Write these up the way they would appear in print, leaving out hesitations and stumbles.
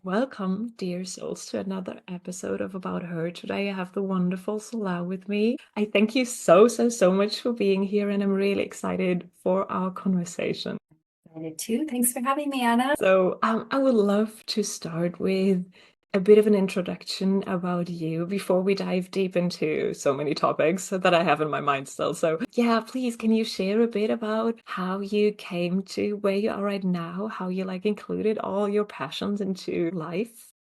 Welcome, dear souls, to another episode of About Her. Today I have the wonderful Solah with me. I thank you so much for being here, and I'm really excited for our conversation. Excited too. Thanks for having me, Anna. I would love to start with a bit of an introduction about you before we dive deep into so many topics that I have in my mind still. Yeah, please, can you share a bit about how you came to where you are right now, how you included all your passions into life?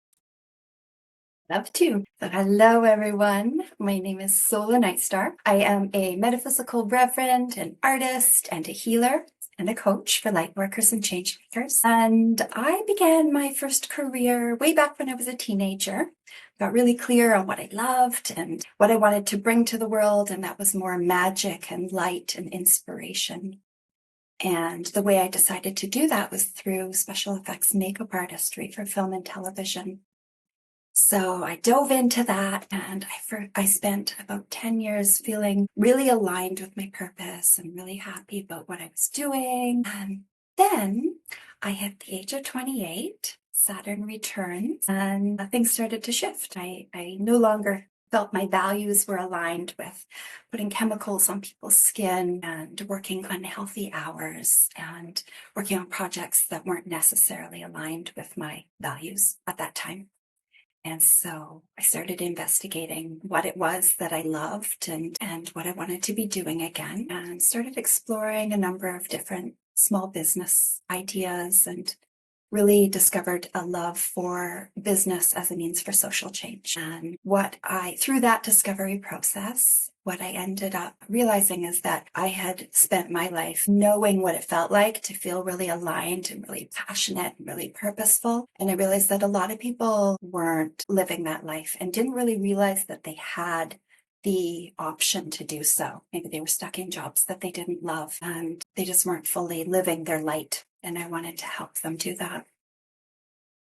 Love to. So hello, everyone. My name is Solah Nightstar. I am a metaphysical reverend, an artist, and a healer, and a coach for lightworkers and change makers. And I began my first career way back when I was a teenager. Got really clear on what I loved and what I wanted to bring to the world, and that was more magic and light and inspiration. And the way I decided to do that was through special effects makeup artistry for film and television. So I dove into that, and I spent about 10 years feeling really aligned with my purpose and really happy about what I was doing. And then I hit the age of 28, Saturn returns, and things started to shift. I no longer felt my values were aligned with putting chemicals on people's skin and working unhealthy hours and working on projects that weren't necessarily aligned with my values at that time. And so I started investigating what it was that I loved and what I wanted to be doing again, and started exploring a number of different small business ideas and really discovered a love for business as a means for social change. And through that discovery process, what I ended up realizing is that I had spent my life knowing what it felt like to feel really aligned and really passionate and really purposeful. And I realized that a lot of people weren't living that life and didn't really realize that they had the option to do so. Maybe they were stuck in jobs that they didn't love and they just weren't fully living their light. And I wanted to help them do that,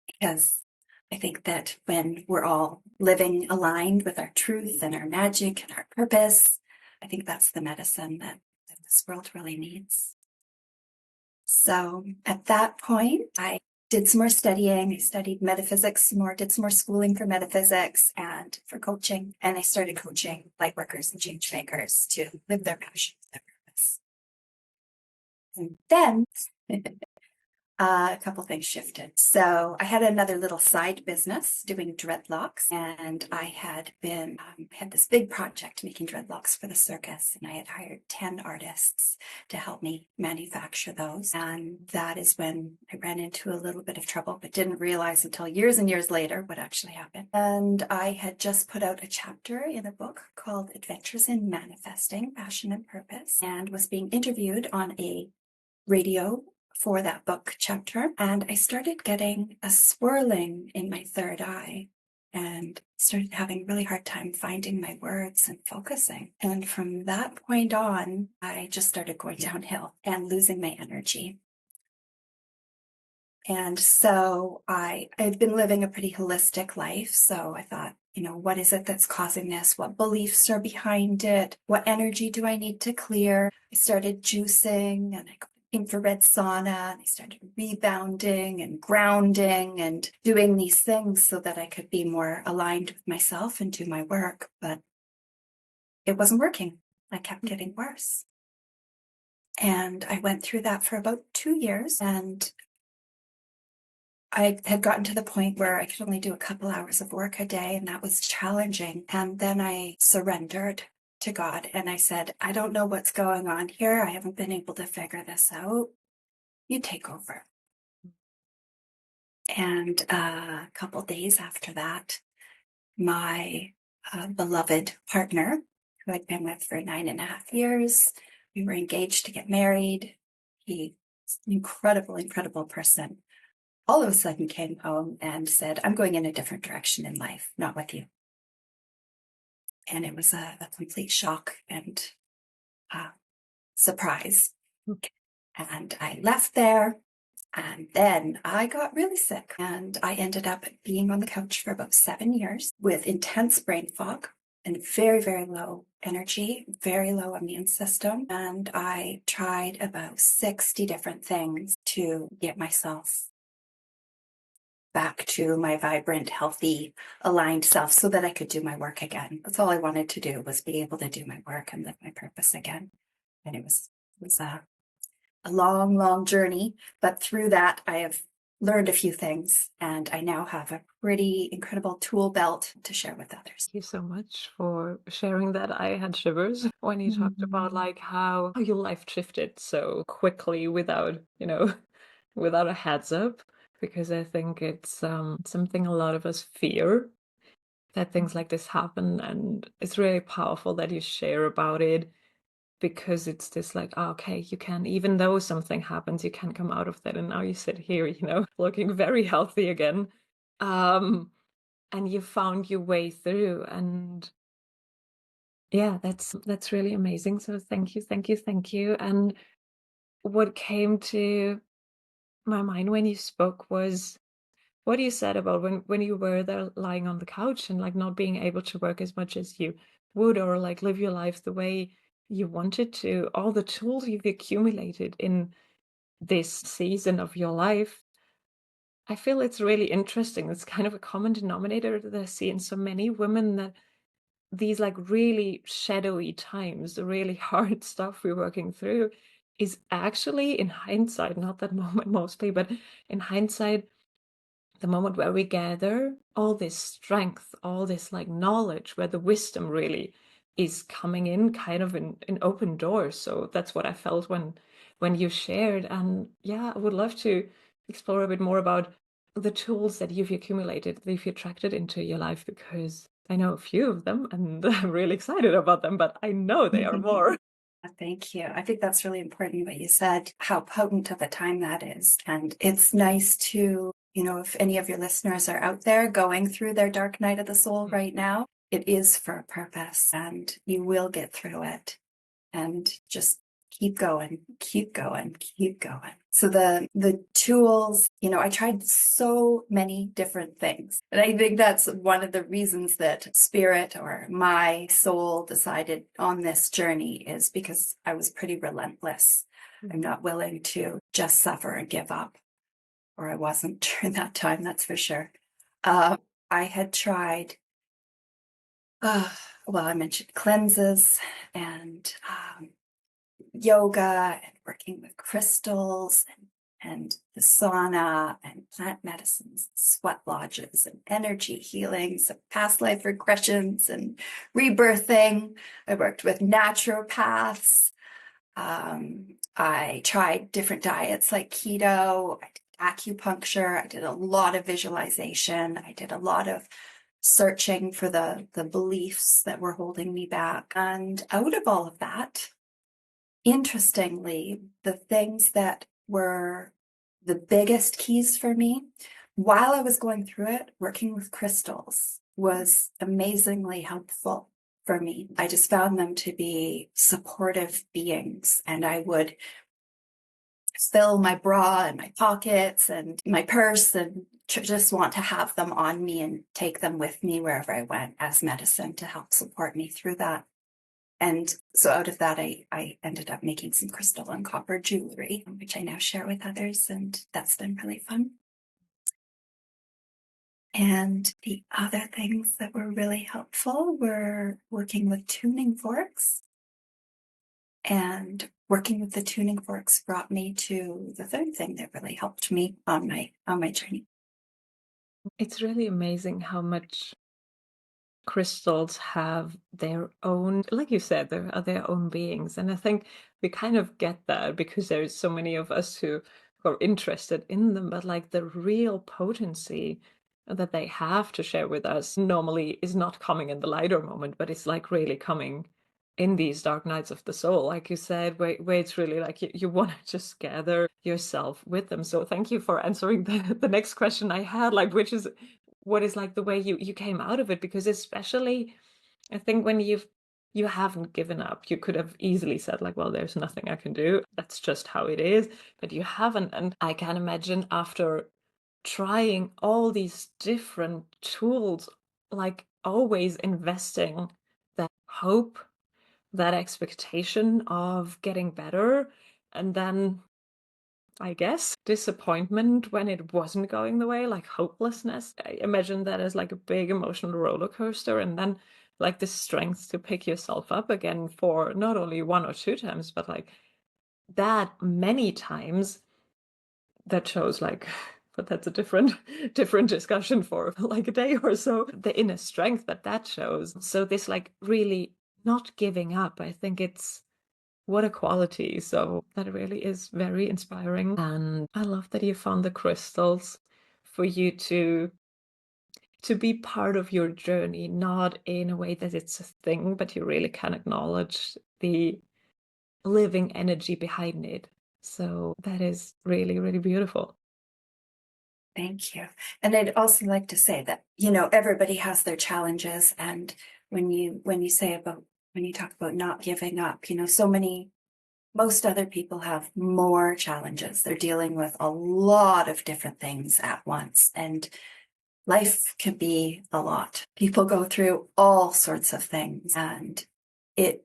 because I think that when we're all living aligned with our truth and our magic and our purpose, I think that's the medicine that this world really needs. So at that point, I did some more studying. I studied metaphysics some more, did some more schooling for metaphysics and for coaching. And I started coaching light workers and change makers to live their passion, their purpose. And then a couple things shifted. So I had another little side business doing dreadlocks, and I had had this big project making dreadlocks for the circus, and I had hired 10 artists to help me manufacture those. And that is when I ran into a little bit of trouble, but didn't realize until years and years later what actually happened. And I had just put out a chapter in a book called Adventures in Manifesting, Passion and Purpose, and was being interviewed on a radio for that book chapter. And I started getting a swirling in my third eye and started having a really hard time finding my words and focusing. And from that point on, I just started going downhill and losing my energy. And so I've been living a pretty holistic life. So I thought, what is it that's causing this? What beliefs are behind it? What energy do I need to clear? I started juicing, and I got infrared sauna, and I started rebounding and grounding and doing these things so that I could be more aligned with myself and do my work. But it wasn't working. I kept getting worse. And I went through that for about 2 years, and I had gotten to the point where I could only do a couple hours of work a day, and that was challenging. And then I surrendered to God, and I said, I don't know what's going on here. I haven't been able to figure this out. You take over. And a couple days after that, my beloved partner, who I'd been with for 9.5 years, we were engaged to get married. He's an incredible person. All of a sudden came home and said, I'm going in a different direction in life, not with you. And it was a complete shock and surprise. And I left there, and then I got really sick, and I ended up being on the couch for about 7 years with intense brain fog and very low energy, very low immune system. And I tried about 60 different things to get myself back to my vibrant, healthy, aligned self so that I could do my work again. That's all I wanted to do, was be able to do my work and live my purpose again. And it was a long, long journey, but through that, I have learned a few things, and I now have a pretty incredible tool belt to share with others. Thank you so much for sharing that. I had shivers when you talked about like how your life shifted so quickly without, without a heads up, because I think it's something a lot of us fear that things like this happen, and it's really powerful that you share about it because it's this like, oh, okay, you can, even though something happens, you can come out of that, and now you sit here, looking very healthy again. And you found your way through, and yeah, that's really amazing. So thank you, thank you, thank you. And what came to my mind when you spoke was what you said about when you were there lying on the couch and like not being able to work as much as you would, or like live your life the way you wanted to, all the tools you've accumulated in this season of your life. I feel it's really interesting. It's kind of a common denominator that I see in so many women, that these like really shadowy times, the really hard stuff we're working through, is actually in hindsight, not that moment mostly, but in hindsight, the moment where we gather all this strength, all this like knowledge, where the wisdom really is coming in kind of in open doors. So that's what I felt when you shared. And yeah, I would love to explore a bit more about the tools that you've accumulated, that you've attracted into your life, because I know a few of them and I'm really excited about them, but I know they are more. Thank you. I think that's really important what you said, how potent of a time that is. And it's nice to, if any of your listeners are out there going through their dark night of the soul right now, it is for a purpose and you will get through it. And just keep going, keep going, keep going. So the tools, I tried so many different things. And I think that's one of the reasons that spirit or my soul decided on this journey, is because I was pretty relentless. I'm not willing to just suffer and give up, or I wasn't during that time, that's for sure. I had tried, well, I mentioned cleanses and yoga and working with crystals and the sauna and plant medicines, sweat lodges and energy healings and past life regressions and rebirthing. I worked with naturopaths. I tried different diets like keto. I did acupuncture. I did a lot of visualization. I did a lot of searching for the beliefs that were holding me back. And out of all of that, interestingly, the things that were the biggest keys for me while I was going through it, working with crystals was amazingly helpful for me. I just found them to be supportive beings, and I would fill my bra and my pockets and my purse and just want to have them on me and take them with me wherever I went as medicine to help support me through that. And so out of that, I ended up making some crystal and copper jewelry, which I now share with others. And that's been really fun. And the other things that were really helpful were working with tuning forks. And working with the tuning forks brought me to the third thing that really helped me on my journey. It's really amazing how much crystals have their own, like you said, they are their own beings. And I think we kind of get that because there's so many of us who are interested in them, but like the real potency that they have to share with us normally is not coming in the lighter moment, but it's like really coming in these dark nights of the soul, like you said, where it's really like you want to just gather yourself with them. So thank you for answering the next question I had, like, which is what is like the way you came out of it, because especially I think when you haven't given up, you could have easily said like, well, there's nothing I can do, that's just how it is, but you haven't. And I can imagine after trying all these different tools, like always investing that hope, that expectation of getting better, and then I guess, disappointment when it wasn't going the way, like hopelessness. I imagine that as like a big emotional roller coaster, and then like the strength to pick yourself up again for not only one or two times, but like that many times. That shows like but that's a different discussion for like a day or so, the inner strength that shows. So this like really not giving up, I think it's what a quality. So that really is very inspiring, and I love that you found the crystals for you to be part of your journey, not in a way that it's a thing, but you really can acknowledge the living energy behind it. So that is really, really beautiful. Thank you. And I'd also like to say that, everybody has their challenges. And when you talk about not giving up, most other people have more challenges. They're dealing with a lot of different things at once. And life can be a lot. People go through all sorts of things, and it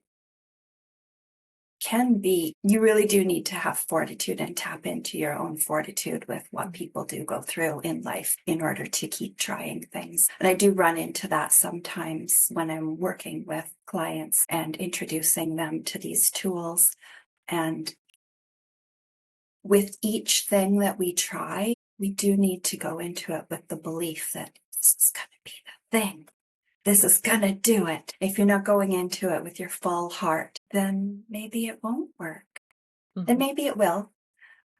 can be, you really do need to have fortitude and tap into your own fortitude with what people do go through in life in order to keep trying things. And I do run into that sometimes when I'm working with clients and introducing them to these tools. And with each thing that we try, we do need to go into it with the belief that this is going to be the thing. This is going to do it. If you're not going into it with your full heart, then maybe it won't work. And Mhm. maybe it will,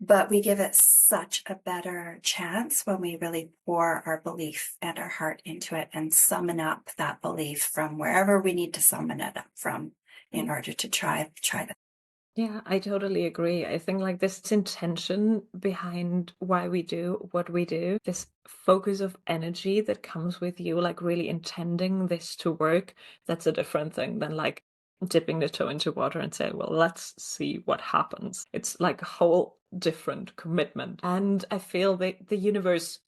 but we give it such a better chance when we really pour our belief and our heart into it and summon up that belief from wherever we need to summon it up from in order to try that. Yeah, I totally agree. I think like this intention behind why we do what we do, this focus of energy that comes with you, like really intending this to work, that's a different thing than like dipping the toe into water and say, well, let's see what happens. It's like a whole different commitment. And I feel that the universe,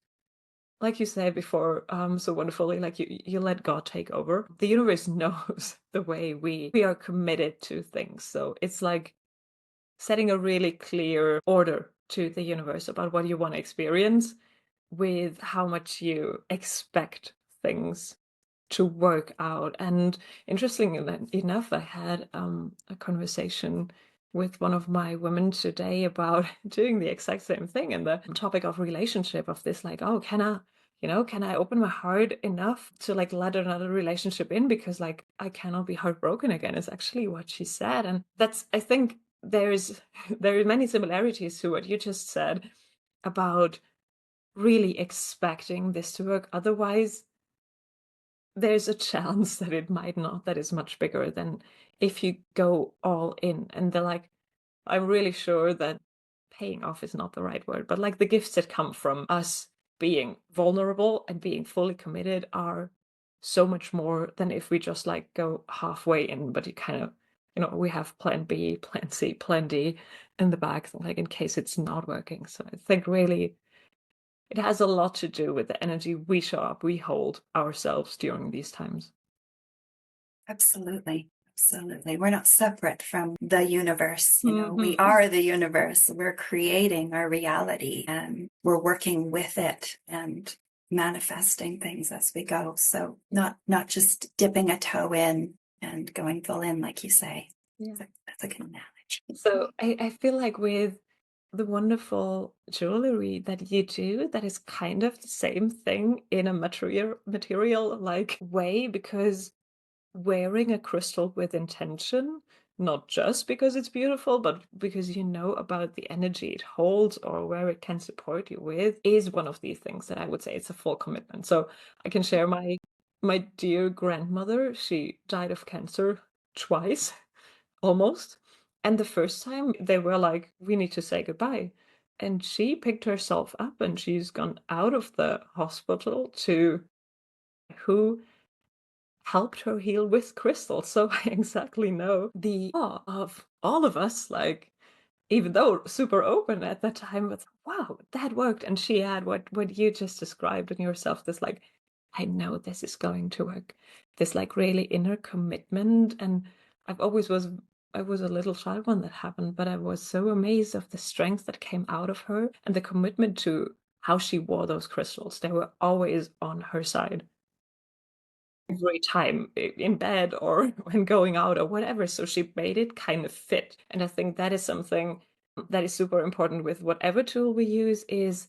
like you said before, so wonderfully, like you let God take over. The universe knows the way we are committed to things. So it's like setting a really clear order to the universe about what you want to experience with how much you expect things to work out. And interestingly enough, I had a conversation with one of my women today about doing the exact same thing, and the topic of relationship, of this like, oh, can I open my heart enough to like let another relationship in, because like I cannot be heartbroken again, is actually what she said. And that's, I think there's there are many similarities to what you just said about really expecting this to work. Otherwise, there's a chance that it might not, that is much bigger than if you go all in. And they're like, I'm really sure that paying off is not the right word, but like the gifts that come from us being vulnerable and being fully committed are so much more than if we just like go halfway in, but you kind of, we have plan B, plan C, plan D in the back, like in case it's not working. So I think really it has a lot to do with the energy we show up, we hold ourselves during these times. Absolutely. Absolutely. We're not separate from the universe. We Hmm. are the universe. We're creating our reality and we're working with it and manifesting things as we go. So not just dipping a toe in and going full in, like you say. Yeah. That's a good analogy. So I feel like with the wonderful jewelry that you do, that is kind of the same thing in a material like way, because wearing a crystal with intention, not just because it's beautiful, but because you know about the energy it holds or where it can support you with, is one of these things that I would say it's a full commitment. So I can share my dear grandmother. She died of cancer twice, almost. And the first time they were like, we need to say goodbye. And she picked herself up and she's gone out of the hospital to who helped her heal with crystals. So I exactly know the awe of all of us, like, even though super open at that time, but wow, that worked. And she had what you just described in yourself, this like, I know this is going to work. This like really inner commitment. And I've always was I was a little child when that happened, but I was so amazed of the strength that came out of her and the commitment to how she wore those crystals. They were always on her side every time in bed or when going out or whatever. So she made it kind of fit. And I think that is something that is super important with whatever tool we use, is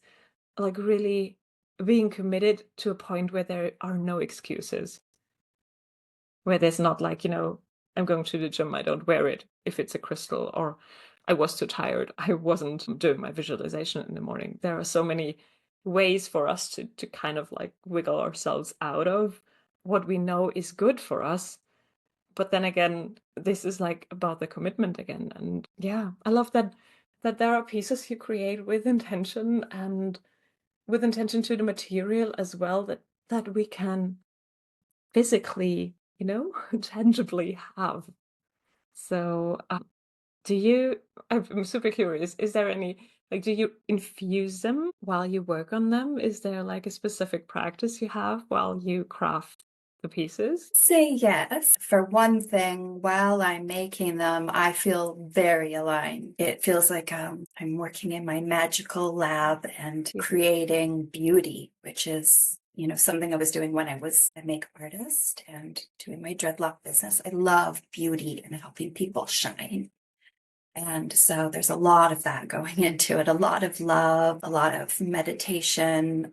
like really being committed to a point where there are no excuses, where there's not like, I'm going to the gym, I don't wear it if it's a crystal, or I was too tired, I wasn't doing my visualization in the morning. There are so many ways for us to kind of like wiggle ourselves out of what we know is good for us. But then again, this is like about the commitment again. And yeah, I love that there are pieces you create with intention, and with intention to the material as well, that we can physically, tangibly have. So, do you, I'm super curious, is there any, like, do you infuse them while you work on them? Is there like a specific practice you have while you craft the pieces? Say yes. For one thing, while I'm making them, I feel very aligned. It feels like I'm working in my magical lab and Yeah. creating beauty, which is, something I was doing when I was a makeup artist and doing my dreadlock business. I love beauty and helping people shine. And so there's a lot of that going into it, a lot of love, a lot of meditation,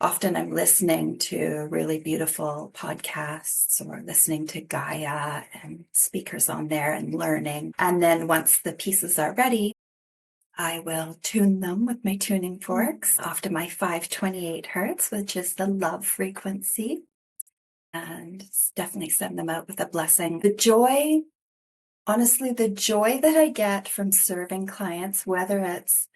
often I'm listening to really beautiful podcasts or listening to Gaia and speakers on there and learning. And then once the pieces are ready, I will tune them with my tuning forks off to my 528 hertz, which is the love frequency, and definitely send them out with a blessing. Honestly, the joy that I get from serving clients, whether it's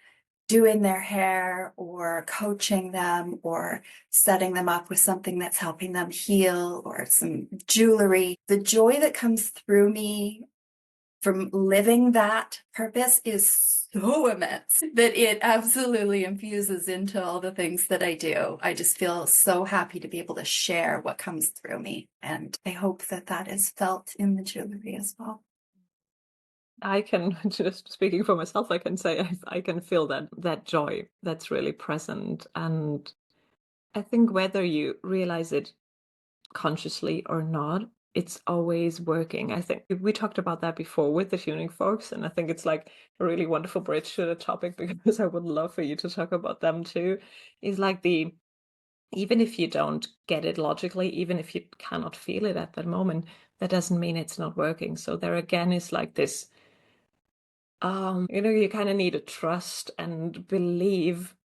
doing their hair or coaching them or setting them up with something that's helping them heal or some jewelry, the joy that comes through me from living that purpose is so immense that it absolutely infuses into all the things that I do. I just feel so happy to be able to share what comes through me. And I hope that that is felt in the jewelry as well. I can, just speaking for myself, I can say I can feel that joy that's really present. And I think whether you realize it consciously or not, it's always working. I think we talked about that before with the tuning forks, and I think it's like a really wonderful bridge to the topic, because I would love for you to talk about them too. Is like even if you don't get it logically, even if you cannot feel it at that moment, that doesn't mean it's not working. So there again is like this, you kind of need to trust and believe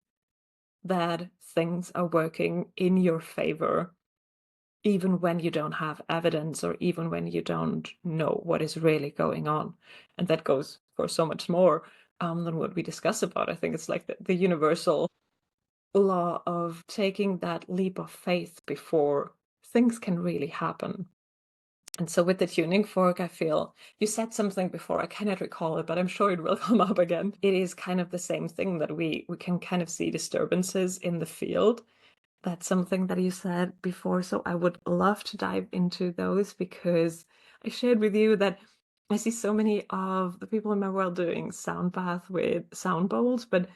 that things are working in your favor, even when you don't have evidence or even when you don't know what is really going on. And that goes for so much more than what we discuss about. I think it's like the universal law of taking that leap of faith before things can really happen. And so with the tuning fork, I feel you said something before, I cannot recall it, but I'm sure it will come up again. It is kind of the same thing, that we can kind of see disturbances in the field. That's something that you said before. So I would love to dive into those, because I shared with you that I see so many of the people in my world doing sound bath with sound bowls, but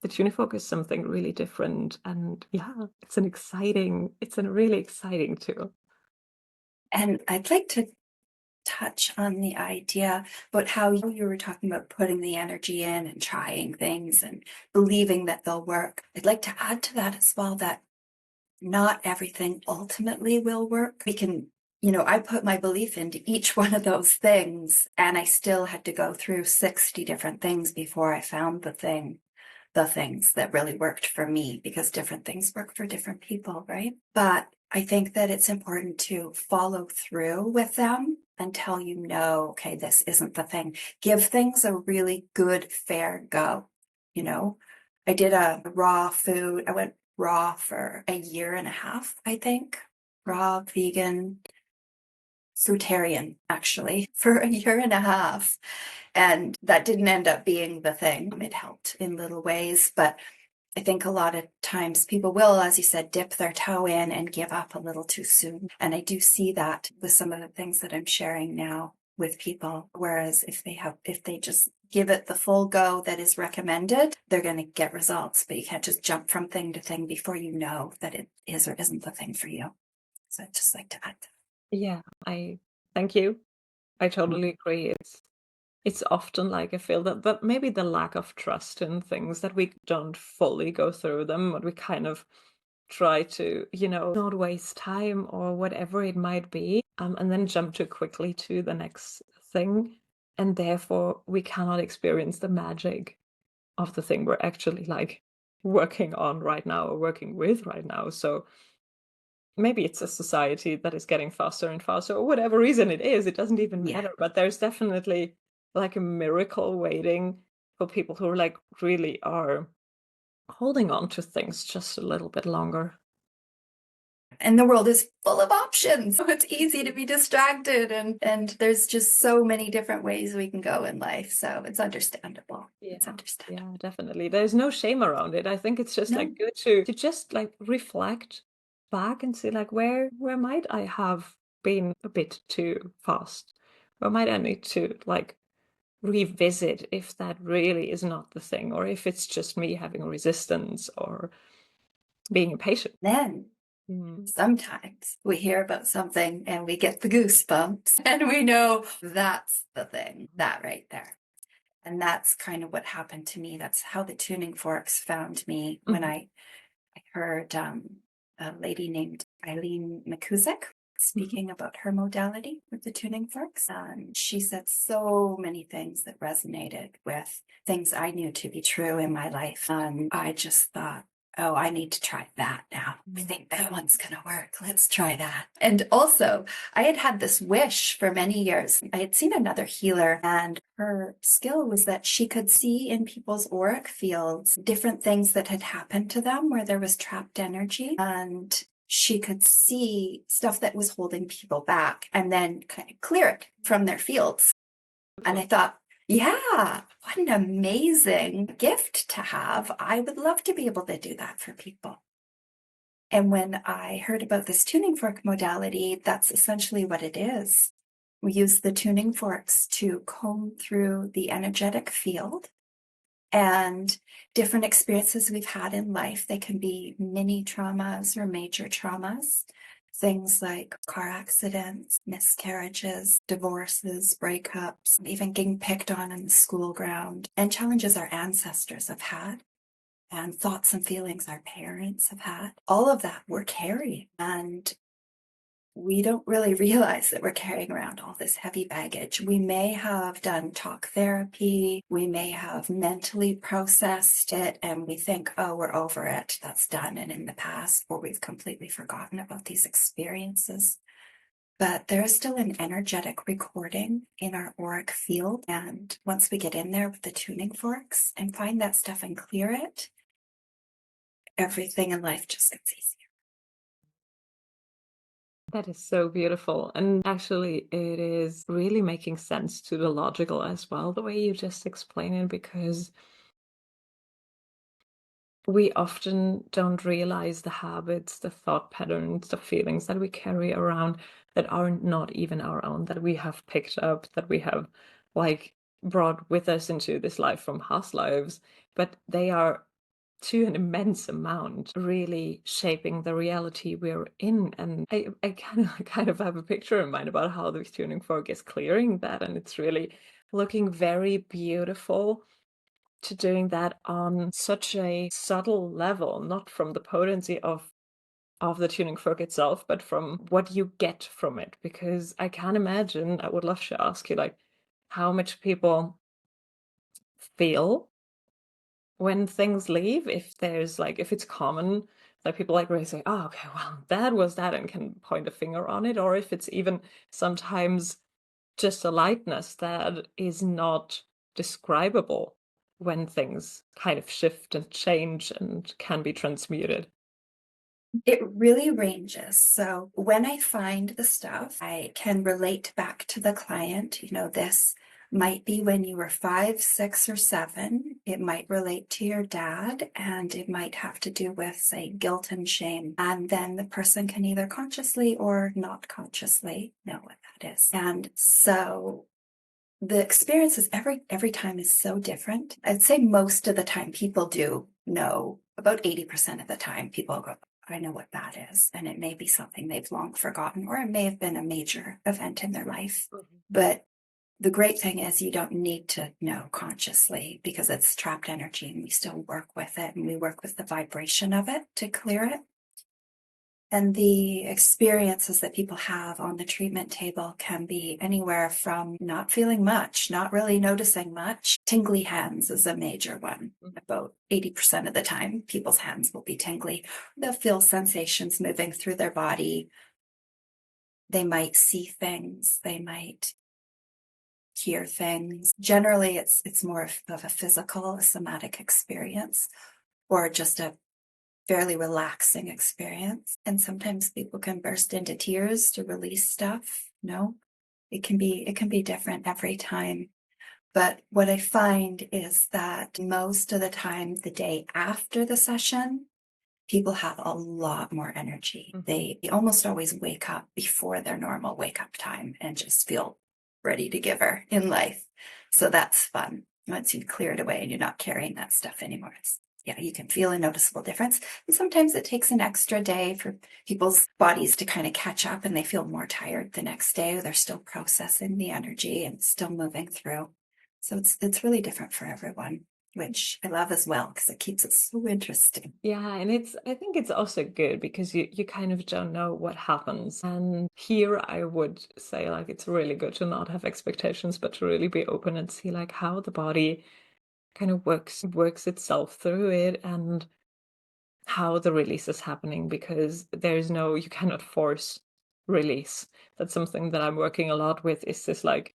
the tuning fork is something really different. And yeah, it's a really exciting tool. And I'd like to touch on the idea about how you were talking about putting the energy in and trying things and believing that they'll work. I'd like to add to that as well that not everything ultimately will work. I put my belief into each one of those things, and I still had to go through 60 different things before I found the things that really worked for me, because different things work for different people, right? But I think that it's important to follow through with them until you know, okay, this isn't the thing. Give things a really good, fair go. I did a raw food. I went raw for a year and a half, I think. Raw, vegan, fruitarian, actually, for a year and a half. And that didn't end up being the thing. It helped in little ways, but I think a lot of times people will, as you said, dip their toe in and give up a little too soon. And I do see that with some of the things that I'm sharing now. with people. Whereas if they just give it the full go that is recommended, they're going to get results. But you can't just jump from thing to thing before you know that it is or isn't the thing for you. So I'd just like to add that. Yeah, I thank you. I totally agree. It's often like I feel that maybe the lack of trust in things that we don't fully go through them, but we kind of try to, not waste time or whatever it might be, and then jump too quickly to the next thing. And therefore, we cannot experience the magic of the thing we're actually like working on right now or working with right now. So maybe it's a society that is getting faster and faster, or whatever reason it is, it doesn't even Yeah. matter. But there's definitely like a miracle waiting for people who like really are holding on to things just a little bit longer. And the world is full of options. It's easy to be distracted, and there's just so many different ways we can go in life. So it's understandable. It's Yeah, understandable. yeah, definitely. There's no shame around it. I think it's just No. like good to just like reflect back and see like where might I have been a bit too fast? Where might I need to like revisit if that really is not the thing, or if it's just me having resistance or being impatient. Then Mm. sometimes we hear about something and we get the goosebumps and we know that's the thing, that right there. And that's kind of what happened to me. That's how the tuning forks found me when Mhm. I heard a lady named Eileen McCusick Mhm. speaking about her modality with the tuning forks. And she said so many things that resonated with things I knew to be true in my life. And I just thought, oh, I need to try that now. I think that one's going to work. Let's try that. And also, I had had this wish for many years. I had seen another healer, and her skill was that she could see in people's auric fields different things that had happened to them where there was trapped energy. And she could see stuff that was holding people back and then kind of clear it from their fields. And I thought, yeah, what an amazing gift to have. I would love to be able to do that for people. And when I heard about this tuning fork modality, that's essentially what it is. We use the tuning forks to comb through the energetic field and different experiences we've had in life. They can be mini traumas or major traumas. Things like car accidents, miscarriages, divorces, breakups, even getting picked on in the school ground, and challenges our ancestors have had, and thoughts and feelings our parents have had. All of that we're carrying, and we don't really realize that we're carrying around all this heavy baggage. We may have done talk therapy, we may have mentally processed it, and we think, oh, we're over it, that's done and in the past, or we've completely forgotten about these experiences. But there is still an energetic recording in our auric field. And once we get in there with the tuning forks and find that stuff and clear it, everything in life just gets easier. That is so beautiful. And actually, it is really making sense to the logical as well, the way you just explain it, because we often don't realize the habits, the thought patterns, the feelings that we carry around that are not even our own, that we have picked up, that we have like brought with us into this life from past lives, but they are to an immense amount really shaping the reality we're in. And I kind of have a picture in mind about how the tuning fork is clearing that, and it's really looking very beautiful to doing that on such a subtle level, not from the potency of the tuning fork itself, but from what you get from it. Because I can imagine, I would love to ask you like how much people feel when things leave, if there's like if it's common that people like really say, oh, okay, well, that was that, and can point a finger on it, or if it's even sometimes just a lightness that is not describable when things kind of shift and change and can be transmuted. It really ranges. So when I find the stuff, I can relate back to the client. This might be when you were 5, 6, or 7. It might relate to your dad, and it might have to do with, say, guilt and shame. And then the person can either consciously or not consciously know what that that is. And so the experiences every time is so different. I'd say most of the time people do know, about 80% of the time people go, I know what that is. And it may be something they've long forgotten, or it may have been a major event in their life. But the great thing is you don't need to know consciously, because it's trapped energy and we still work with it, and we work with the vibration of it to clear it. And the experiences that people have on the treatment table can be anywhere from not feeling much, not really noticing much. Tingly hands is a major one. About 80% of the time, people's hands will be tingly. They'll feel sensations moving through their body. They might see things. They might hear things. Generally, it's more of a physical, a somatic experience, or just a fairly relaxing experience. And sometimes people can burst into tears to release stuff. No, it can be different every time. But what I find is that most of the time, the day after the session, people have a lot more energy. They almost always wake up before their normal wake up time and just feel ready to give her in life. So that's fun. Once you've cleared away and you're not carrying that stuff anymore, yeah, you can feel a noticeable difference. And sometimes it takes an extra day for people's bodies to kind of catch up, and they feel more tired the next day. They're still processing the energy and still moving through. So it's really different for everyone, which I love as well, because it keeps it so interesting. Yeah, and I think it's also good because you kind of don't know what happens. And here I would say like it's really good to not have expectations, but to really be open and see like how the body kind of works itself through it, and how the release is happening, because you cannot force release. That's something that I'm working a lot with, is this like,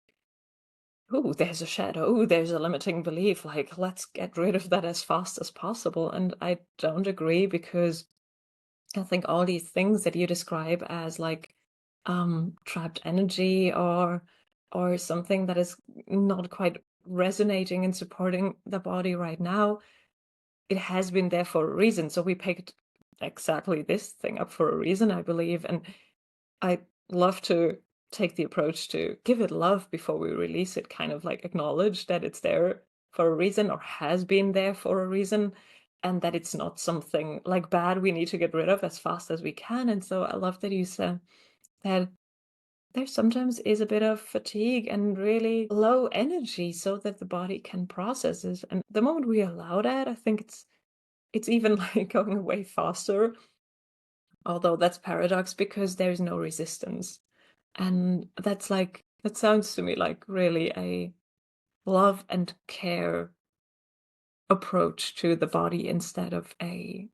oh, there's a shadow, oh, there's a limiting belief, like let's get rid of that as fast as possible. And I don't agree, because I think all these things that you describe as like trapped energy, or something that is not quite resonating and supporting the body right now, it has been there for a reason. So we picked exactly this thing up for a reason, I believe. And I love to take the approach to give it love before we release it, kind of like acknowledge that it's there for a reason, or has been there for a reason, and that it's not something like bad we need to get rid of as fast as we can. And so I love that you said that there sometimes is a bit of fatigue and really low energy, so that the body can process it. And the moment we allow that, I think it's even like going away faster. Although that's paradox, because there's no resistance. And that sounds to me like really a love and care approach to the body, instead of you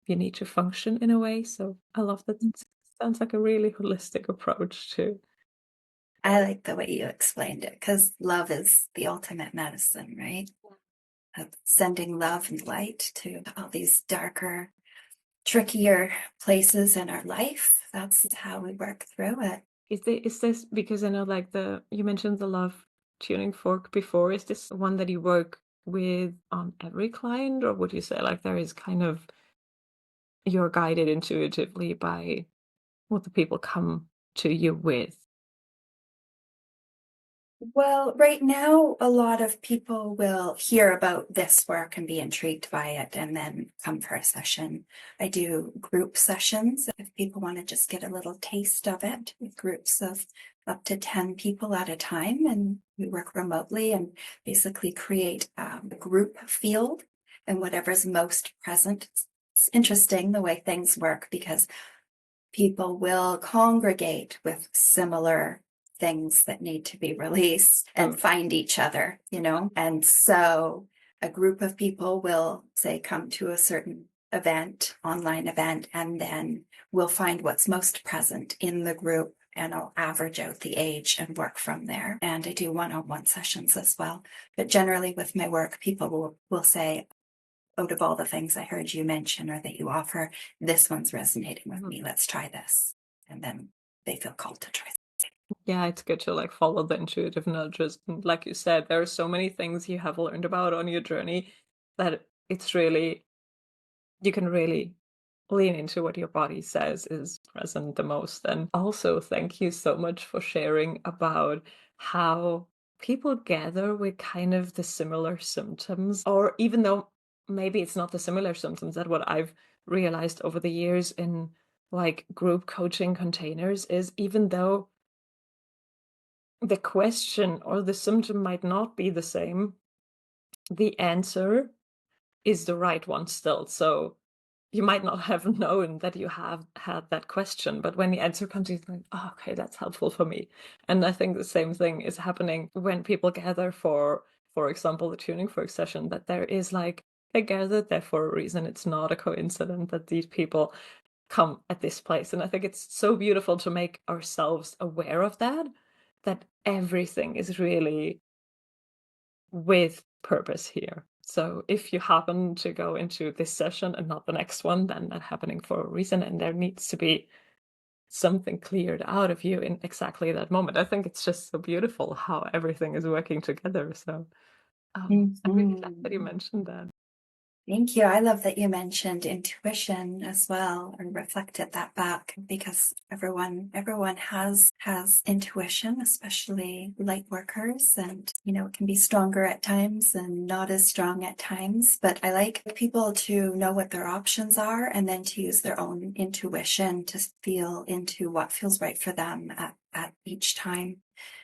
need to function in a way. So I love that. It sounds like a really holistic approach to. I like the way you explained it, because love is the ultimate medicine, right? Of sending love and light to all these darker, trickier places in our life. That's how we work through it. Is this because I know like you mentioned the love tuning fork before? Is this one that you work with on every client, or would you say like there is kind of, you're guided intuitively by what the people come to you with? Well, right now, a lot of people will hear about this work and be intrigued by it and then come for a session. I do group sessions if people want to just get a little taste of it, with groups of up to 10 people at a time. And we work remotely and basically create a group field, and whatever's most present. It's interesting the way things work, because people will congregate with similar things that need to be released and find each other, And so a group of people will, say, come to a certain event, online event, and then we'll find what's most present in the group, and I'll average out the age and work from there. And I do one-on-one sessions as well. But generally with my work, people will say, out of all the things I heard you mention or that you offer, this one's resonating with me. Let's try this. And then they feel called to try. Yeah, it's good to like follow the intuitive nudges. And like you said, there are so many things you have learned about on your journey that you can really lean into what your body says is present the most. And also, thank you so much for sharing about how people gather with kind of the similar symptoms, or even though maybe it's not the similar symptoms, that what I've realized over the years in like group coaching containers is even though the question or the symptom might not be the same, the answer is the right one still. So you might not have known that you have had that question, but when the answer comes, you think, oh, okay, that's helpful for me. And I think the same thing is happening when people gather for example, the tuning fork session, that there is like, they gathered there for a reason. It's not a coincidence that these people come at this place. And I think it's so beautiful to make ourselves aware of that, that everything is really with purpose here. So if you happen to go into this session and not the next one, then that's happening for a reason, and there needs to be something cleared out of you in exactly that moment. I think it's just so beautiful how everything is working together. So I'm really glad that you Mhm. mentioned that. Thank you. I love that you mentioned intuition as well, or reflected that back, because everyone has intuition, especially light workers, and it can be stronger at times and not as strong at times. But I like people to know what their options are and then to use their own intuition to feel into what feels right for them at each time.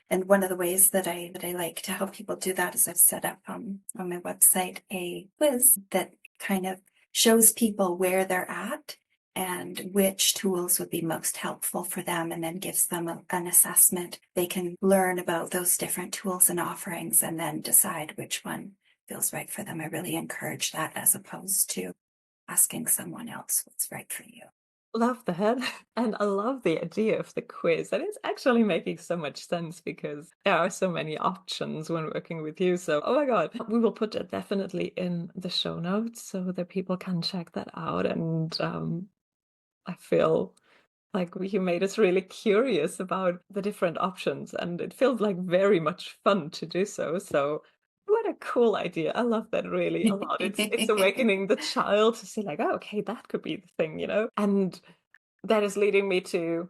And one of the ways that I like to help people do that is I've set up on my website a quiz that kind of shows people where they're at and which tools would be most helpful for them, and then gives them an assessment. They can learn about those different tools and offerings and then decide which one feels right for them. I really encourage that, as opposed to asking someone else what's right for you. Love that. And I love the idea of the quiz. And it's actually making so much sense because there are so many options when working with you. So, oh my God, we will put that definitely in the show notes so that people can check that out. And I feel like you made us really curious about the different options, and it feels like very much fun to do so. So, what a cool idea. I love that really a lot. It's awakening the child to see like, oh, okay, that could be the thing. And that is leading me to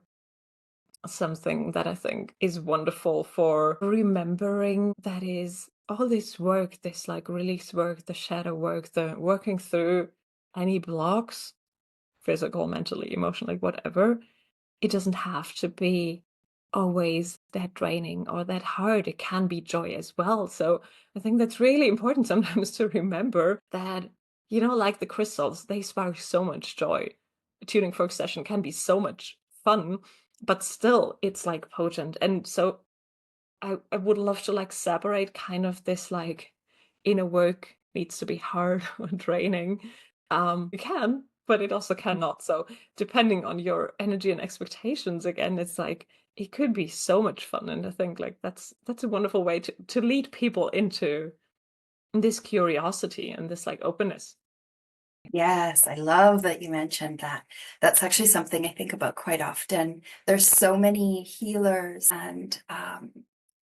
something that I think is wonderful for remembering, that is all this work, this like release work, the shadow work, the working through any blocks, physical, mentally, emotionally, whatever. It doesn't have to be always that draining or that hard. It can be joy as well. So I think that's really important sometimes to remember that, like the crystals, they spark so much joy. A tuning fork session can be so much fun, but still it's like potent. And so I would love to like separate kind of this like inner work needs to be hard or draining. You can, but it also cannot. So depending on your energy and expectations, again, it's like it could be so much fun. And I think like that's a wonderful way to lead people into this curiosity and this like openness. Yes, I love that you mentioned that. That's actually something I think about quite often. There's so many healers and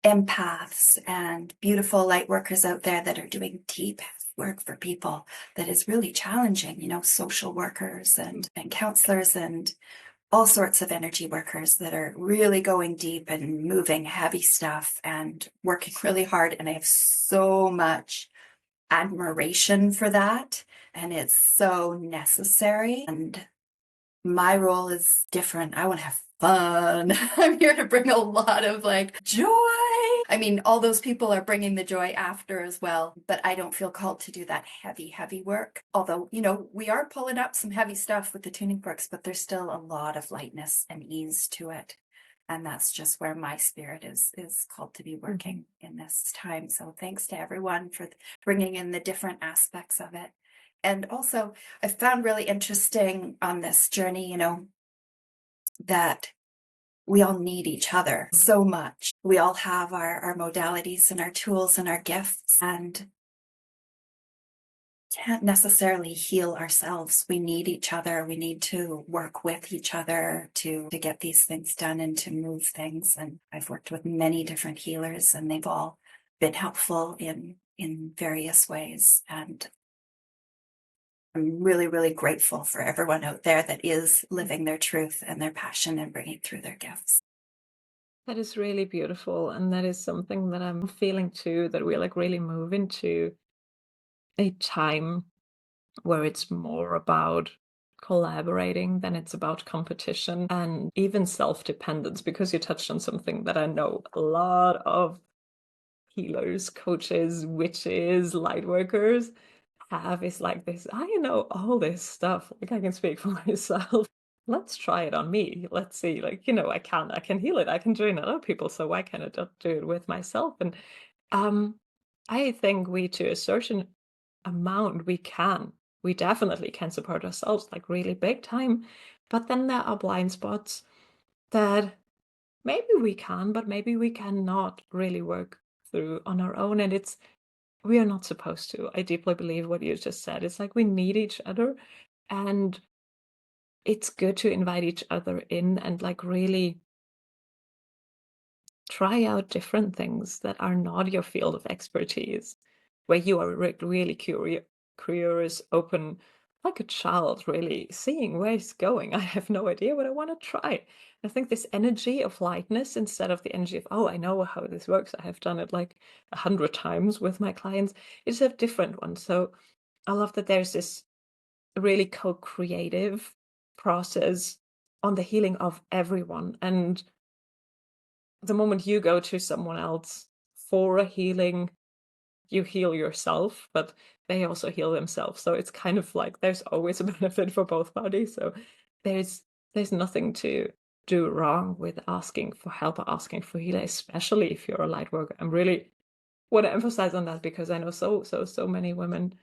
empaths and beautiful light workers out there that are doing deep work for people that is really challenging, social workers and counselors and all sorts of energy workers that are really going deep and moving heavy stuff and working really hard. And I have so much admiration for that. And it's so necessary. And my role is different. I want to have fun. I'm here to bring a lot of like joy. I mean, all those people are bringing the joy after as well, but I don't feel called to do that heavy, heavy work. Although, we are pulling up some heavy stuff with the tuning forks, but there's still a lot of lightness and ease to it. And that's just where my spirit is called to be working in this time. So thanks to everyone for bringing in the different aspects of it. And also, I found really interesting on this journey, that we all need each other so much. We all have our modalities and our tools and our gifts, and can't necessarily heal ourselves. We need each other. We need to work with each other to get these things done and to move things. And I've worked with many different healers, and they've all been helpful in various ways. And I'm really, really grateful for everyone out there that is living their truth and their passion and bringing through their gifts. That is really beautiful. And that is something that I'm feeling too, that we like really move into a time where it's more about collaborating than it's about competition and even self-dependence, because you touched on something that I know a lot of healers, coaches, witches, light workers have is like this. I know all this stuff. Like I can speak for myself. Let's try it on me. Let's see. Like, I can heal it. I can join other people. So why can't I just do it with myself? And um I think we to a certain amount we can. We definitely can support ourselves like really big time. But then there are blind spots that maybe we can, but maybe we cannot really work through on our own. And we are not supposed to. I deeply believe what you just said. It's like we need each other, and it's good to invite each other in and like really try out different things that are not your field of expertise, where you are really curious, open, like a child, really seeing where it's going. I have no idea, but I want to try. I think this energy of lightness instead of the energy of, oh, I know how this works. I have done it like 100 times with my clients. It's a different one. So I love that there's this really co-creative process on the healing of everyone. And the moment you go to someone else for a healing, you heal yourself, but they also heal themselves. So it's kind of like there's always a benefit for both parties. So there's there's nothing to do wrong with asking for help or asking for healing, especially if you're a light worker. I'm really want to emphasize on that because I know so many women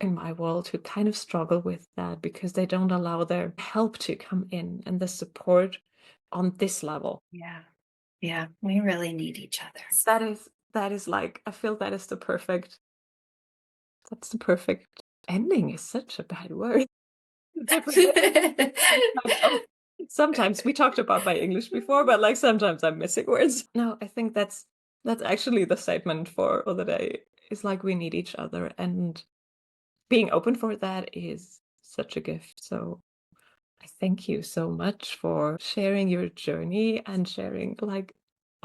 in my world who kind of struggle with that because they don't allow their help to come in and the support on this level. Yeah. Yeah. We really need each other. That is like I feel that's the perfect ending is such a bad word. Perfect sometimes we talked about my English before, but like sometimes I'm missing words. No, I think that's actually the statement for the day. Is like we need each other, and being open for that is such a gift. So I thank you so much for sharing your journey and sharing like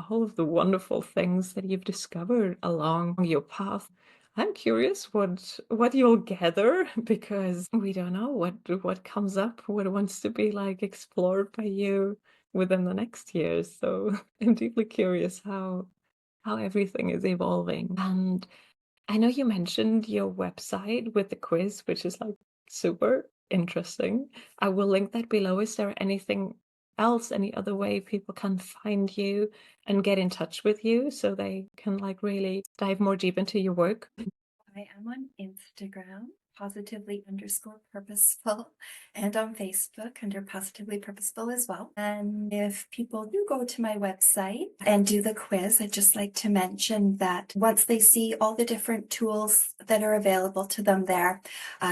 all of the wonderful things that you've discovered along your path. I'm curious what you'll gather because we don't know what comes up, what wants to be like explored by you within the next years. So I'm deeply curious how everything is evolving. And I know you mentioned your website with the quiz, which is like super interesting. I will link that below. Is there anything else, any other way people can find you and get in touch with you so they can like really dive more deep into your work? I am on Instagram, positively_purposeful, and on Facebook under positively purposeful as well. And if people do go to my website and do the quiz, I'd just like to mention that once they see all the different tools that are available to them there,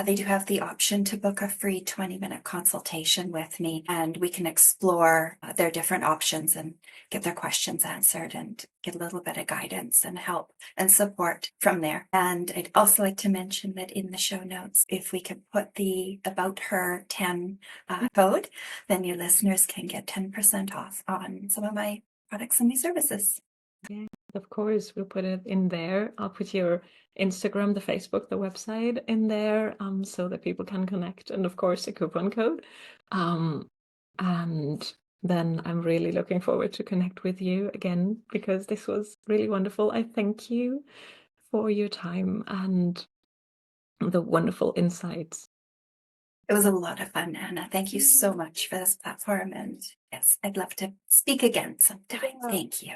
they do have the option to book a free 20-minute consultation with me, and we can explore their different options and get their questions answered and get a little bit of guidance and help and support from there. And I'd also like to mention that in the show notes, if we could put the About Her 10 code, then your listeners can get 10% off on some of my products and my services. Yeah, of course, we'll put it in there. I'll put your Instagram, the Facebook, the website in there, so that people can connect, and of course a coupon code. And then I'm really looking forward to connect with you again because this was really wonderful. I thank you for your time and the wonderful insights. It was a lot of fun, Anna. Thank you so much for this platform. And yes, I'd love to speak again sometime. Yeah. Thank you.